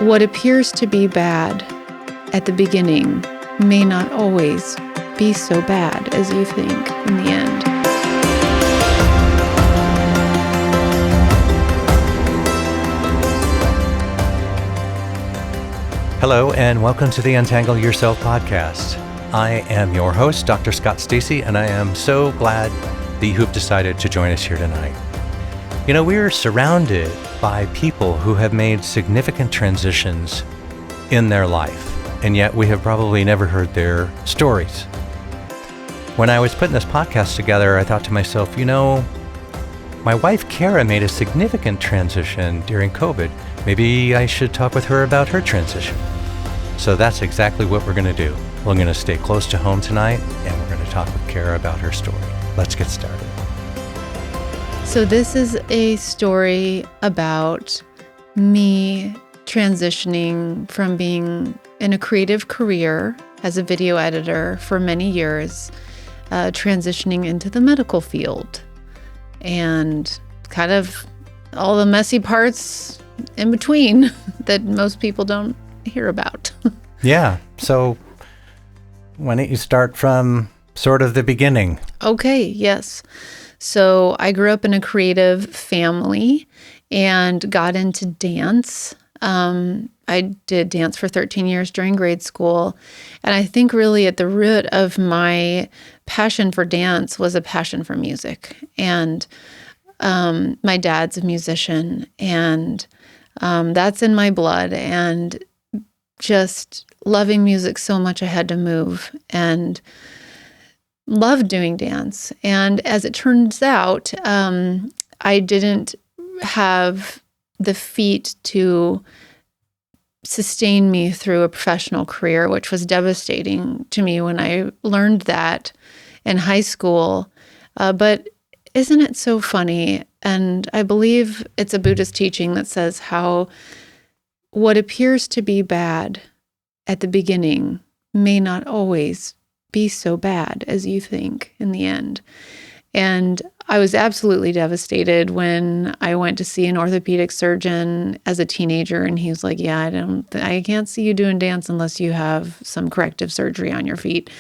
What appears to be bad at the beginning may not always be so bad as you think in the end. Hello, and welcome to the Untangle Yourself podcast. I am your host, Dr. Scott Stacy, and I am so glad that you've decided to join us here tonight. You know, we're surrounded by people who have made significant transitions in their life, and yet we have probably never heard their stories. When I was putting this podcast together, I thought to myself, you know, my wife, Kara, made a significant transition during COVID. Maybe I should talk with her about her transition. So that's exactly what we're going to do. We're going to stay close to home tonight, and we're going to talk with Kara about her story. Let's get started. So this is a story about me transitioning from being in a creative career as a video editor for many years, transitioning into the medical field, and kind of all the messy parts in between that most people don't hear about. Yeah. So why don't you start from sort of the beginning? Okay. Yes. So I grew up in a creative family and got into dance. I did dance for 13 years during grade school. And I think really at the root of my passion for dance was a passion for music. And my dad's a musician, and that's in my blood. And just loving music so much, I had to move and loved doing dance. And as it turns out, I didn't have the feet to sustain me through a professional career, which was devastating to me when I learned that in high school. But isn't it so funny? And I believe it's a Buddhist teaching that says how what appears to be bad at the beginning may not always be so bad as you think in the end. And I was absolutely devastated when I went to see an orthopedic surgeon as a teenager, and he was like, yeah, I can't see you doing dance unless you have some corrective surgery on your feet.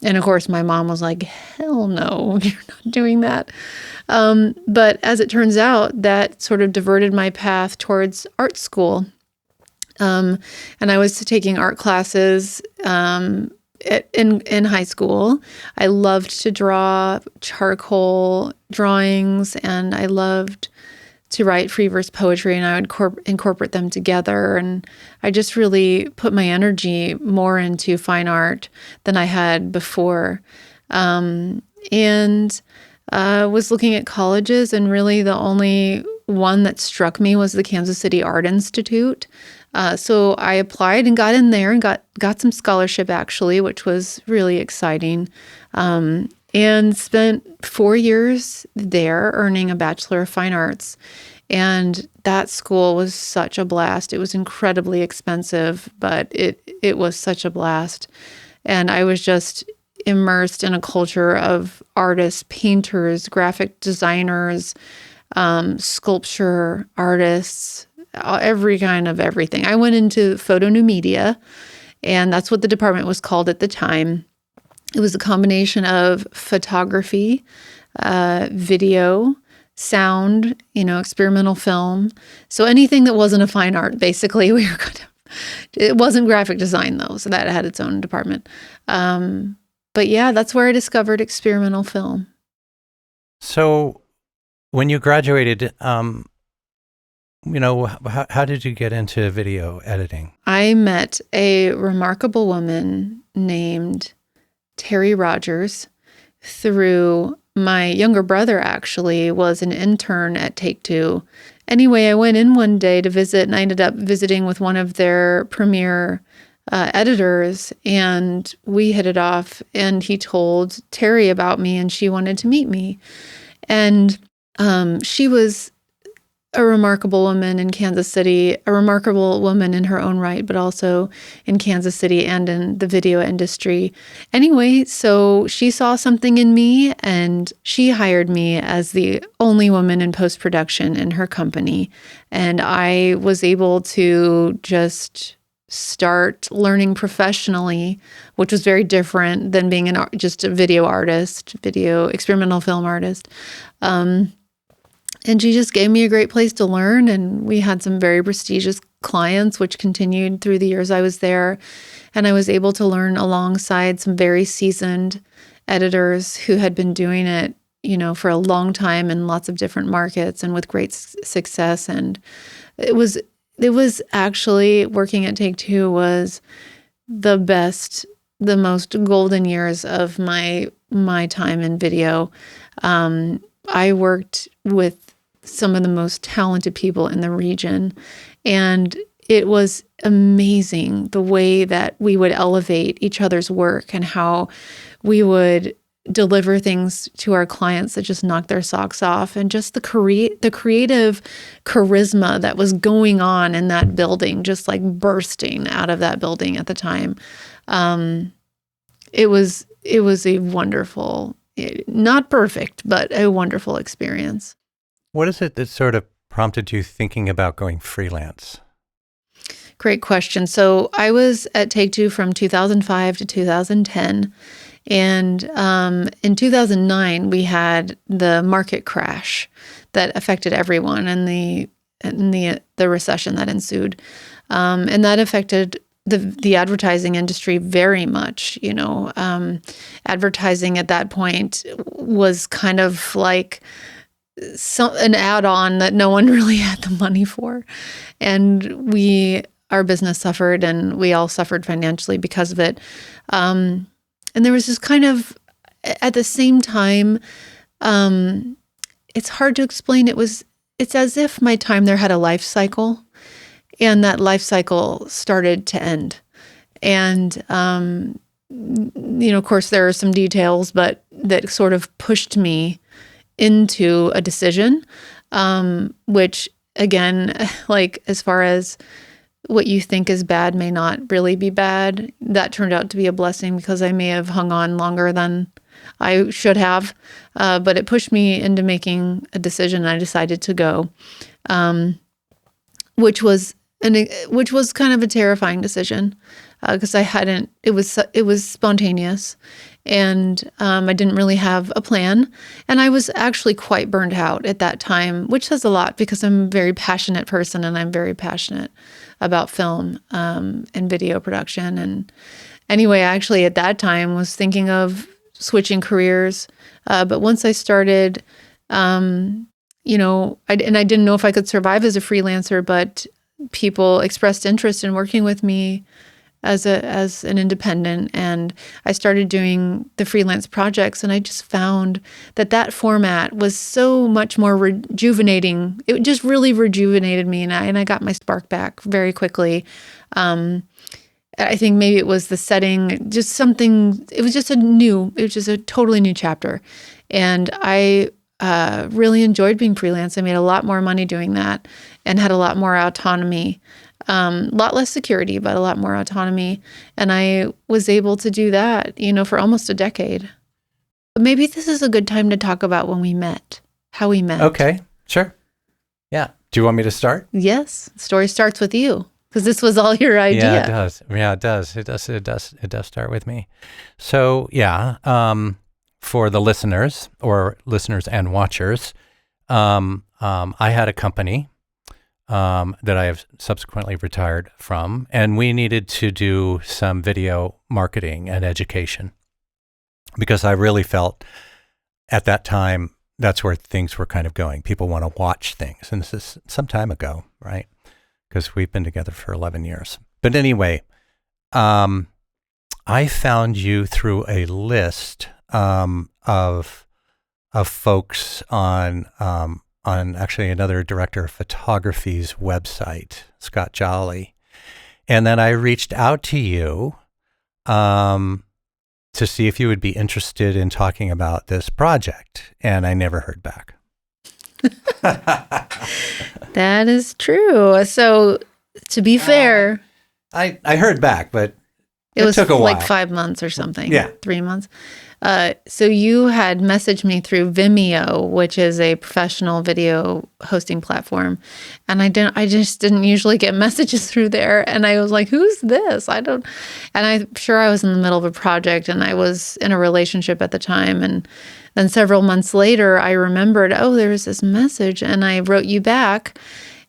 And of course, my mom was like, hell no, you're not doing that. But as it turns out, that sort of diverted my path towards art school. And I was taking art classes in high school. I loved to draw charcoal drawings, and I loved to write free verse poetry, and I would incorporate them together. And I just really put my energy more into fine art than I had before. And was looking at colleges, and really the only one that struck me was the Kansas City Art Institute. So I applied and got in there and got some scholarship, actually, which was really exciting. And spent 4 years there earning a Bachelor of Fine Arts. And that school was such a blast. It was incredibly expensive, but it was such a blast. And I was just immersed in a culture of artists, painters, graphic designers, sculpture artists, every kind of everything. I went into photo new media, and that's what the department was called at the time. It was a combination of photography, video, sound, experimental film. So anything that wasn't a fine art, basically, it wasn't graphic design though, so that had its own department. But yeah, that's where I discovered experimental film. So when you graduated, how did you get into video editing? I met a remarkable woman named Terry Rogers through my younger brother, actually, was an intern at Take-Two. Anyway, I went in one day to visit, and I ended up visiting with one of their premier editors, and we hit it off, and he told Terry about me, and she wanted to meet me. And she was a remarkable woman in Kansas City, a remarkable woman in her own right, but also in Kansas City and in the video industry. Anyway, so she saw something in me and she hired me as the only woman in post-production in her company. And I was able to just start learning professionally, which was very different than being just a video artist, video experimental film artist. And she just gave me a great place to learn. And we had some very prestigious clients, which continued through the years I was there. And I was able to learn alongside some very seasoned editors who had been doing it, for a long time in lots of different markets and with great success. And it was actually, working at Take-Two was the best, the most golden years of my time in video. I worked with some of the most talented people in the region, and it was amazing the way that we would elevate each other's work and how we would deliver things to our clients that just knocked their socks off, and just the creative charisma that was going on in that building, just like bursting out of that building at the time. It was a wonderful, not perfect, but a wonderful experience. What is it that sort of prompted you thinking about going freelance? Great question. So I was at Take-Two from 2005 to 2010. And in 2009, we had the market crash that affected everyone, and the recession that ensued. And that affected the advertising industry very much. Advertising at that point was kind of like an add-on that no one really had the money for. And our business suffered, and we all suffered financially because of it. And there was this kind of, at the same time, it's hard to explain. It's as if my time there had a life cycle, and that life cycle started to end. And, of course, there are some details, but that sort of pushed me into a decision, which, again, like, as far as what you think is bad may not really be bad. That turned out to be a blessing, because I may have hung on longer than I should have. But it pushed me into making a decision, and I decided to go, which was kind of a terrifying decision, because it was spontaneous, and I didn't really have a plan. And I was actually quite burned out at that time, which says a lot, because I'm a very passionate person, and I'm very passionate about film and video production. And anyway, I actually at that time was thinking of switching careers. But once I started, I didn't know if I could survive as a freelancer, but people expressed interest in working with me as an independent, and I started doing the freelance projects, and I just found that format was so much more rejuvenating. It just really rejuvenated me, and I got my spark back very quickly. I think maybe it was the setting, just something. It was just a totally new chapter, and I really enjoyed being freelance. I made a lot more money doing that, and had a lot more autonomy. A lot less security, but a lot more autonomy. And I was able to do that, for almost a decade. But maybe this is a good time to talk about when we met, how we met. Okay, sure. Yeah. Do you want me to start? Yes. The story starts with you, because this was all your idea. Yeah, it does. Yeah, it does. It does start with me. So, yeah, for the listeners and watchers, I had a company that I have subsequently retired from, and we needed to do some video marketing and education, because I really felt at that time that's where things were kind of going. People want to watch things, and this is some time ago, right? Because we've been together for 11 years. But anyway, I found you through a list of folks on actually another director of photography's website, Scott Jolly. And then I reached out to you to see if you would be interested in talking about this project, and I never heard back. That is true. So to be fair, I heard back, but it was took a like while. 5 months or something. Yeah. 3 months. So you had messaged me through Vimeo, which is a professional video hosting platform. And I just didn't usually get messages through there. And I was like, who's this? And I'm sure I was in the middle of a project and I was in a relationship at the time. And then several months later, I remembered, oh, there was this message, and I wrote you back.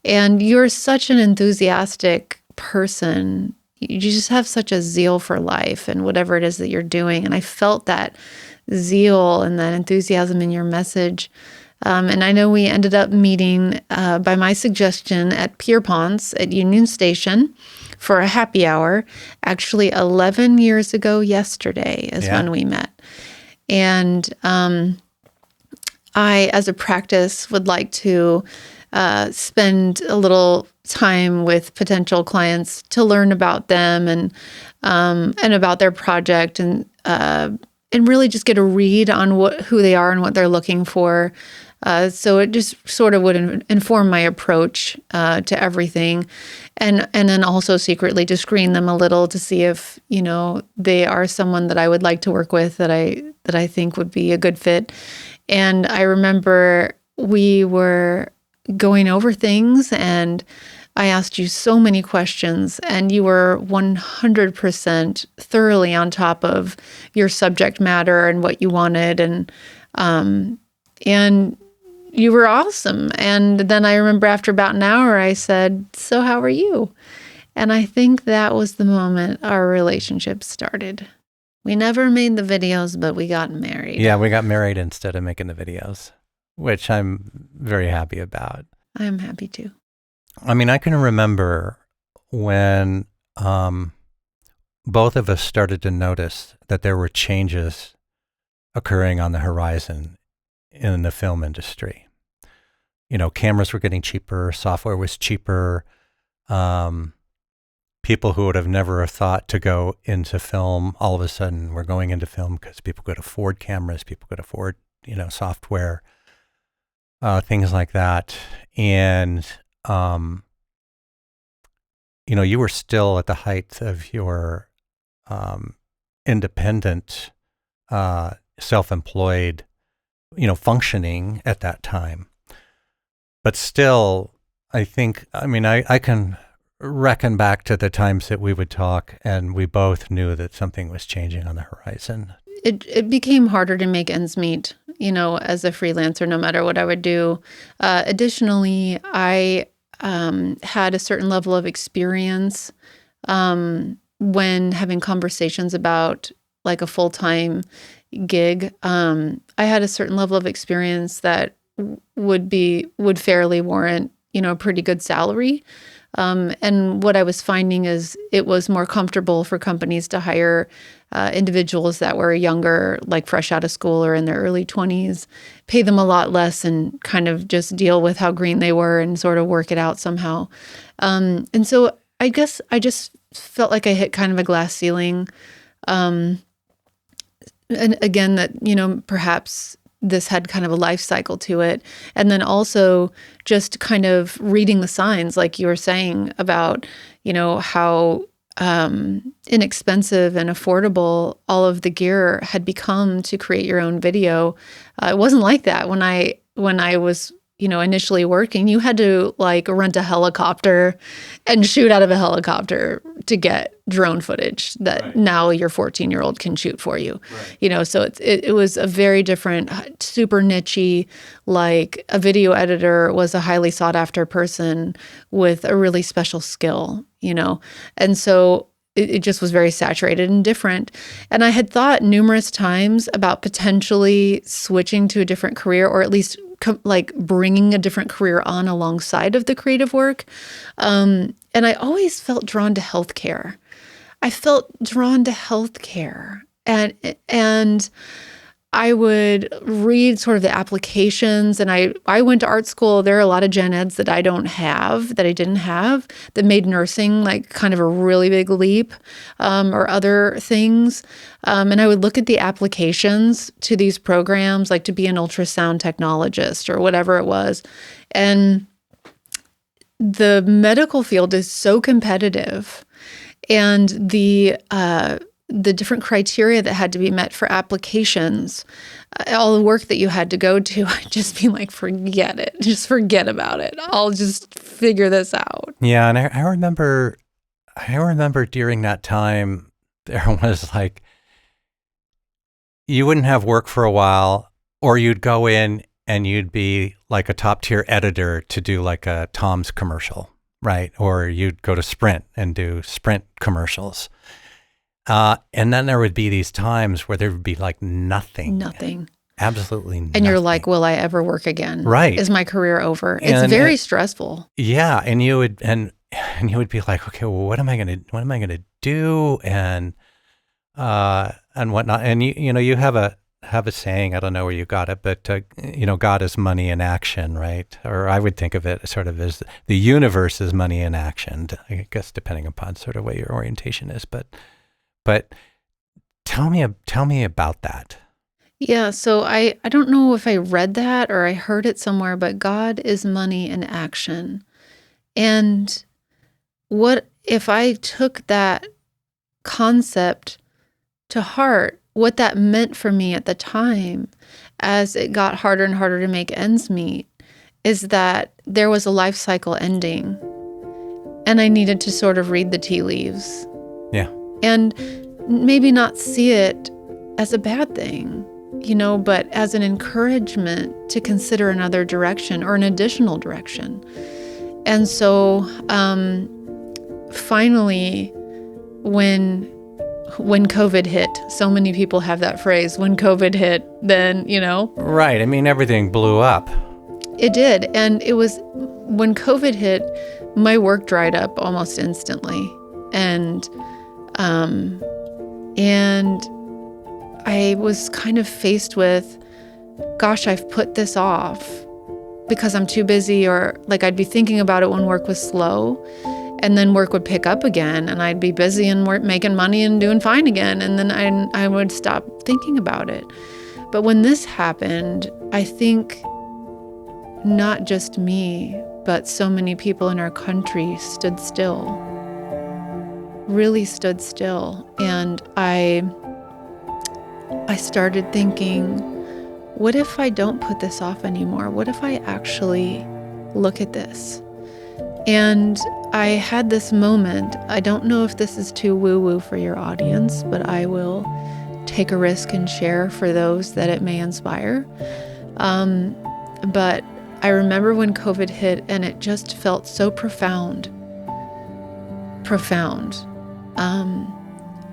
And you're such an enthusiastic person. You just have such a zeal for life and whatever it is that you're doing. And I felt that zeal and that enthusiasm in your message. And I know we ended up meeting by my suggestion at Pierpont's at Union Station for a happy hour. Actually, 11 years ago yesterday is when we met. And I, as a practice, would like to spend a little time with potential clients to learn about them and about their project and really just get a read on who they are and what they're looking for. So it just sort of would inform my approach to everything, and then also secretly to screen them a little to see if they are someone that I would like to work with, that I think would be a good fit. And I remember we were going over things, and I asked you so many questions, and you were 100% thoroughly on top of your subject matter and what you wanted, and you were awesome. And then I remember after about an hour, I said, "So how are you?" And I think that was the moment our relationship started. We never made the videos, but we got married. Yeah, we got married instead of making the videos, which I'm very happy about. I'm happy too. I mean, I can remember when both of us started to notice that there were changes occurring on the horizon in the film industry. Cameras were getting cheaper, software was cheaper. People who would have never thought to go into film, all of a sudden were going into film because people could afford cameras, people could afford, software, things like that. And, you were still at the height of your independent, self-employed, functioning at that time. But still, I can reckon back to the times that we would talk, and we both knew that something was changing on the horizon. It became harder to make ends meet, as a freelancer, no matter what I would do. Additionally, I had a certain level of experience when having conversations about like a full-time gig. I had a certain level of experience that would fairly warrant, a pretty good salary. And what I was finding is it was more comfortable for companies to hire individuals that were younger, like fresh out of school or in their early 20s, pay them a lot less and kind of just deal with how green they were and sort of work it out somehow. And so I guess I just felt like I hit kind of a glass ceiling. And again, that, perhaps this had kind of a life cycle to it. And then also just kind of reading the signs, like you were saying about, how inexpensive and affordable all of the gear had become to create your own video. It wasn't like that when I was, initially working. You had to like rent a helicopter and shoot out of a helicopter to get drone footage that now your 14-year-old can shoot for you. Right. So it was a very different, super niche-y, like a video editor was a highly sought after person with a really special skill, and so it just was very saturated and different. And I had thought numerous times about potentially switching to a different career, or at least like bringing a different career on alongside of the creative work. And I always felt drawn to healthcare. And I would read sort of the applications, and I went to art school. There are a lot of gen eds that I didn't have, that made nursing like kind of a really big leap, or other things. And I would look at the applications to these programs, like to be an ultrasound technologist or whatever it was. And the medical field is so competitive, and the different criteria that had to be met for applications, all the work that you had to go to, I'd just be like, forget it. Just forget about it. I'll just figure this out. Yeah, and I remember during that time, there was like, you wouldn't have work for a while, or you'd go in and you'd be like a top tier editor to do like a Tom's commercial, right? Or you'd go to Sprint and do Sprint commercials. And then there would be these times where there would be like nothing. Absolutely nothing. And you're like, will I ever work again? Right. Is my career over? It's very stressful. Yeah. And you would be like, okay, well, what am I going to do? And whatnot. And you have a saying, I don't know where you got it, but God is money in action, right? Or I would think of it sort of as the universe is money in action, I guess, depending upon sort of what your orientation is. But tell me about that. Yeah, so I don't know if I read that or I heard it somewhere, but God is money in action. And what if I took that concept to heart, what that meant for me at the time, as it got harder and harder to make ends meet, is that there was a life cycle ending, and I needed to sort of read the tea leaves. Yeah. And maybe not see it as a bad thing, but as an encouragement to consider another direction or an additional direction. And so finally, when COVID hit, so many people have that phrase, when COVID hit, then, Right. I mean, everything blew up. It did. And it was when COVID hit, my work dried up almost instantly. And I was kind of faced with, gosh, I've put this off because I'm too busy, or like I'd be thinking about it when work was slow, and then work would pick up again and I'd be busy and making money and doing fine again. And then I would stop thinking about it. But when this happened, I think not just me, but so many people in our country stood still, really stood still. And I started thinking, what if I don't put this off anymore? What if I actually look at this? And I had this moment. I don't know if this is too woo-woo for your audience, but I will take a risk and share for those that it may inspire. But I remember when COVID hit, and it just felt so profound.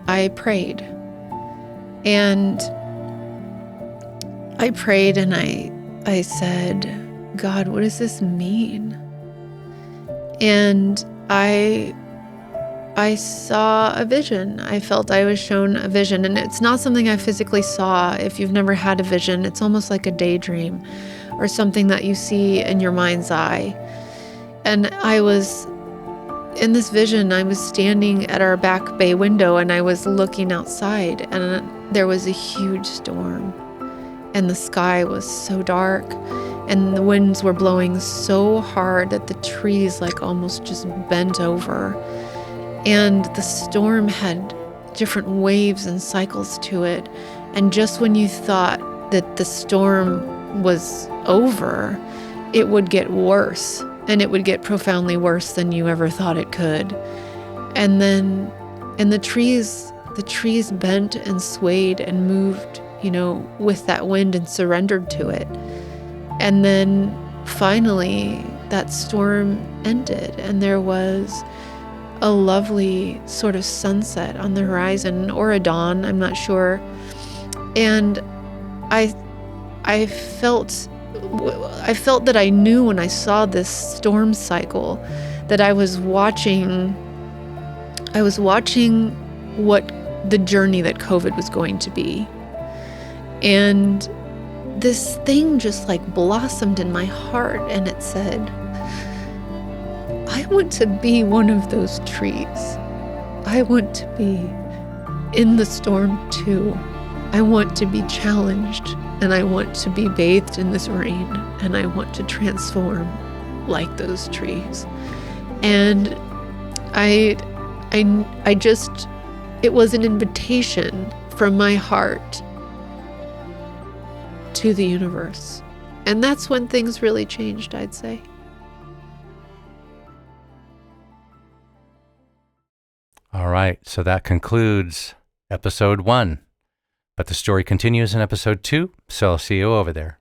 I prayed. And I said, God, what does this mean? And I saw a vision. I felt I was shown a vision. And it's not something I physically saw. If you've never had a vision, it's almost like a daydream or something that you see in your mind's eye. And I was in this vision, I was standing at our back bay window, and I was looking outside, and there was a huge storm, and the sky was so dark, and the winds were blowing so hard that the trees like almost just bent over. And the storm had different waves and cycles to it. And just when you thought that the storm was over, it would get worse, and it would get profoundly worse than you ever thought it could. And the trees bent and swayed and moved, with that wind, and surrendered to it. And then finally that storm ended, and there was a lovely sort of sunset on the horizon, or a dawn, I'm not sure. And I felt that I knew when I saw this storm cycle that I was watching what the journey that COVID was going to be. And this thing just like blossomed in my heart, and it said, I want to be one of those trees. I want to be in the storm too. I want to be challenged, and I want to be bathed in this rain, and I want to transform like those trees. And I just, it was an invitation from my heart to the universe. And that's when things really changed, I'd say. All right, so that concludes episode 1. But the story continues in episode 2, so I'll see you over there.